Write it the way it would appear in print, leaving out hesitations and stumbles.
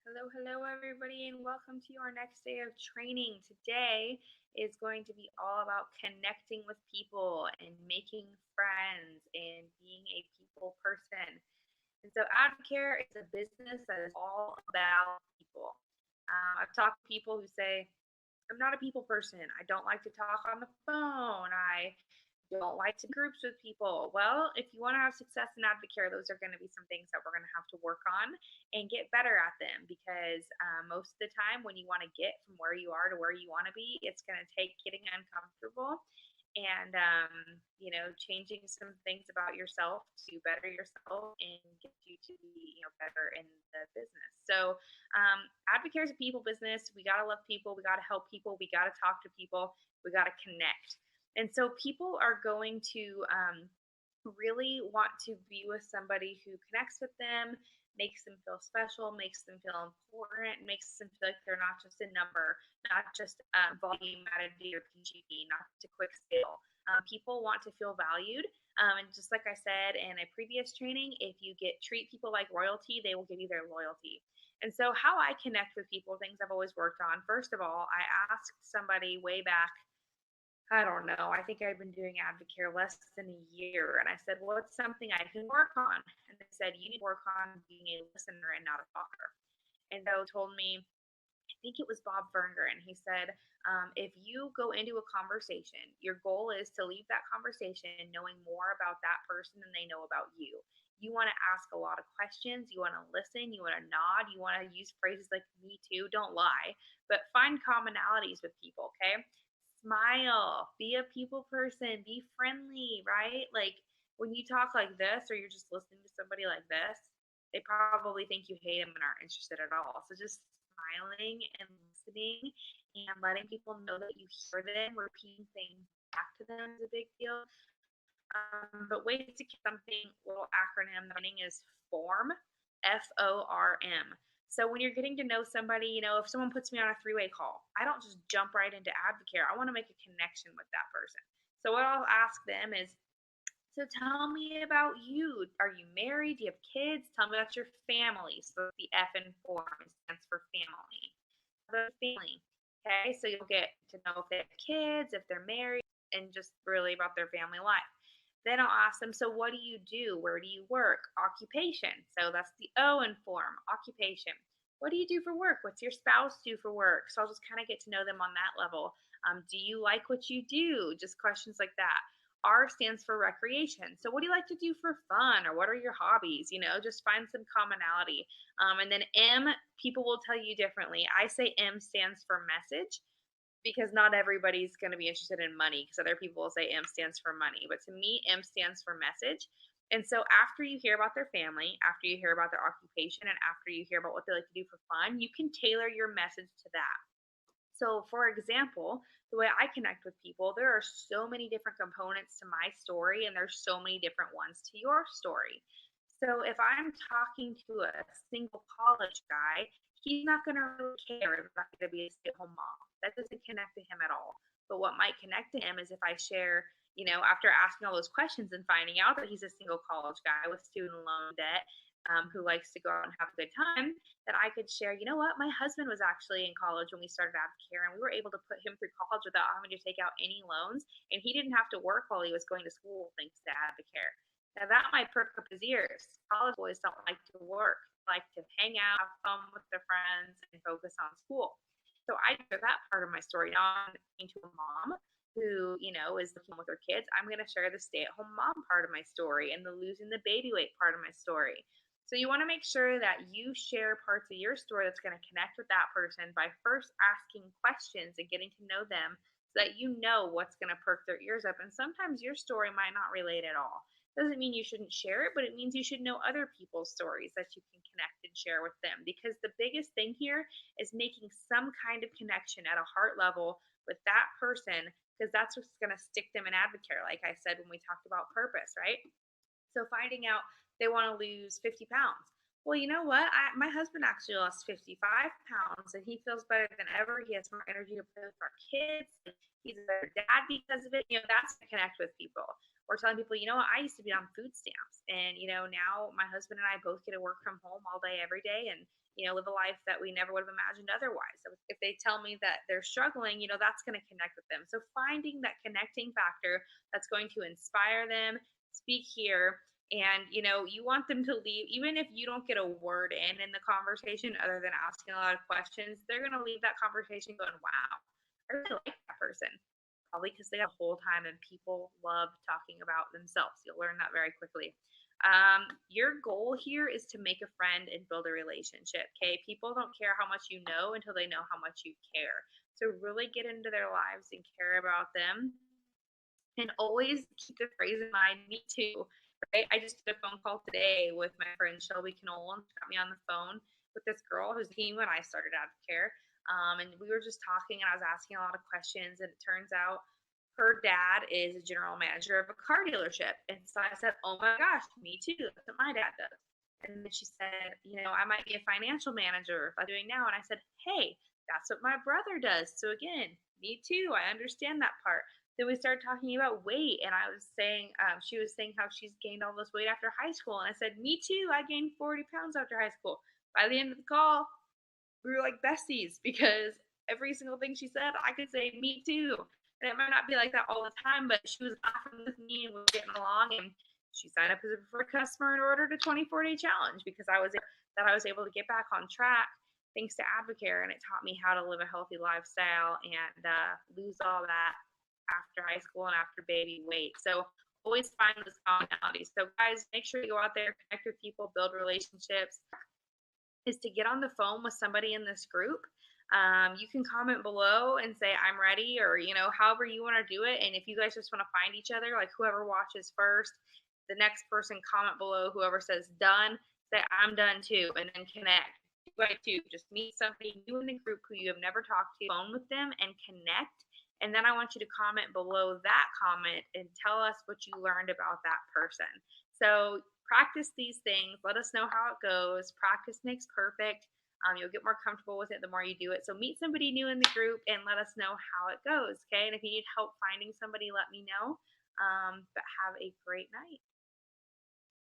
Hello, everybody, and welcome to our next day of training. Today is going to be all about connecting with people and making friends and being a people person. And so, Advocare is a business that is all about people. I've talked to people who say, I'm not a people person. I don't like to talk on the phone. I don't like to groups with people. Well, if you want to have success in Advocare, those are going to be some things that we're going to have to work on and get better at them because most of the time when you want to get from where you are to where you want to be, it's going to take getting uncomfortable and changing some things about yourself to better yourself and get you to be better in the business. So Advocare is a people business. We got to love people. We got to help people. We got to talk to people. We got to connect. And so people are going to really want to be with somebody who connects with them, makes them feel special, makes them feel important, makes them feel like they're not just a number, not just volume added to your PGP, not just a quick sale. People want to feel valued. And just like I said in a previous training, if you treat people like royalty, they will give you their loyalty. And so how I connect with people, things I've always worked on, first of all, I asked somebody way back, I don't know. I think I've been doing Advocare less than a year. And I said, well, it's something I can work on. And they said, you need to work on being a listener and not a talker. And so told me, I think it was Bob Vernger, and he said, if you go into a conversation, your goal is to leave that conversation knowing more about that person than they know about you. You want to ask a lot of questions. You want to listen. You want to nod. You want to use phrases like me too. Don't lie, but find commonalities with people, okay? Smile, be a people person, be friendly, right? Like when you talk like this or you're just listening to somebody like this, they probably think you hate them and aren't interested at all. So just smiling and listening and letting people know that you hear them, repeating things back to them is a big deal. But ways to keep something, little acronym, the meaning is FORM, FORM. So when you're getting to know somebody, if someone puts me on a three-way call, I don't just jump right into Advocare. I want to make a connection with that person. So what I'll ask them is, so tell me about you. Are you married? Do you have kids? Tell me about your family. So the F in form stands for family. The family. Okay, so you'll get to know if they have kids, if they're married, and just really about their family life. Then I'll ask them, so what do you do? Where do you work? Occupation. So that's the O in form, occupation. What do you do for work? What's your spouse do for work? So I'll just kind of get to know them on that level. Do you like what you do? Just questions like that. R stands for recreation. So what do you like to do for fun? Or what are your hobbies? Just find some commonality. And then M, people will tell you differently. I say M stands for message, because not everybody's going to be interested in money, because other people will say M stands for money. But to me, M stands for message. And so after you hear about their family, after you hear about their occupation, and after you hear about what they like to do for fun, you can tailor your message to that. So for example, the way I connect with people, there are so many different components to my story, and there's so many different ones to your story. So if I'm talking to a single college guy, he's not going to really care if I'm going to be a stay-at-home mom. That doesn't connect to him at all. But what might connect to him is if I share, after asking all those questions and finding out that he's a single college guy with student loan debt, who likes to go out and have a good time, that I could share, what, my husband was actually in college when we started Advocare, and we were able to put him through college without having to take out any loans, and he didn't have to work while he was going to school thanks to Advocare. Now that might perk up his ears. College boys don't like to work, they like to hang out, have fun with their friends, and focus on school. So I share that part of my story. Now I'm talking to a mom who, is looking with her kids. I'm going to share the stay-at-home mom part of my story and the losing the baby weight part of my story. So you want to make sure that you share parts of your story that's going to connect with that person by first asking questions and getting to know them so that you know what's going to perk their ears up. And sometimes your story might not relate at all. Doesn't mean you shouldn't share it, but it means you should know other people's stories that you can connect and share with them. Because the biggest thing here is making some kind of connection at a heart level with that person, because that's what's going to stick them in Advocare, like I said when we talked about purpose, right? So finding out they want to lose 50 pounds. Well, you know what? My husband actually lost 55 pounds, and he feels better than ever. He has more energy to play with our kids. He's a better dad because of it. That's to connect with people. or telling people, I used to be on food stamps, and now my husband and I both get to work from home all day, every day, and live a life that we never would have imagined otherwise. So if they tell me that they're struggling, that's going to connect with them. So finding that connecting factor that's going to inspire them, speak here, and you want them to leave, even if you don't get a word in the conversation other than asking a lot of questions, they're going to leave that conversation going, wow, I really like that person. Probably because they have a whole time, and people love talking about themselves. You'll learn that very quickly. Your goal here is to make a friend and build a relationship. Okay, people don't care how much you know until they know how much you care. So really get into their lives and care about them, and always keep the phrase in mind, me too. Right? I just did a phone call today with my friend Shelby Canolan. She got me on the phone with this girl who's team when I started Advocare. And we were just talking, and I was asking a lot of questions, and it turns out her dad is a general manager of a car dealership. And so I said, oh my gosh, me too. That's what my dad does. And then she said, I might be a financial manager, like I'm doing now. And I said, hey, that's what my brother does. So again, me too. I understand that part. Then we started talking about weight, and I was saying, she was saying how she's gained all this weight after high school. And I said, me too. I gained 40 pounds after high school. By the end of the call, we were like besties because every single thing she said, I could say, me too. And it might not be like that all the time, but she was laughing with me and we were getting along. And she signed up as a preferred customer and ordered a 24-day challenge because I was able to get back on track thanks to Advocare, and it taught me how to live a healthy lifestyle and lose all that after high school and after baby weight. So always find those commonalities. So guys, make sure you go out there, connect with people, build relationships. Is to get on the phone with somebody in this group. You can comment below and say, I'm ready, or, however you want to do it. And if you guys just want to find each other, like whoever watches first, the next person comment below, whoever says done, say, I'm done too, and then connect. 2 by 2, just meet somebody new in the group who you have never talked to, phone with them and connect. And then I want you to comment below that comment and tell us what you learned about that person. So practice these things. Let us know how it goes. Practice makes perfect. You'll get more comfortable with it the more you do it. So meet somebody new in the group and let us know how it goes. Okay. And if you need help finding somebody, let me know. But have a great night.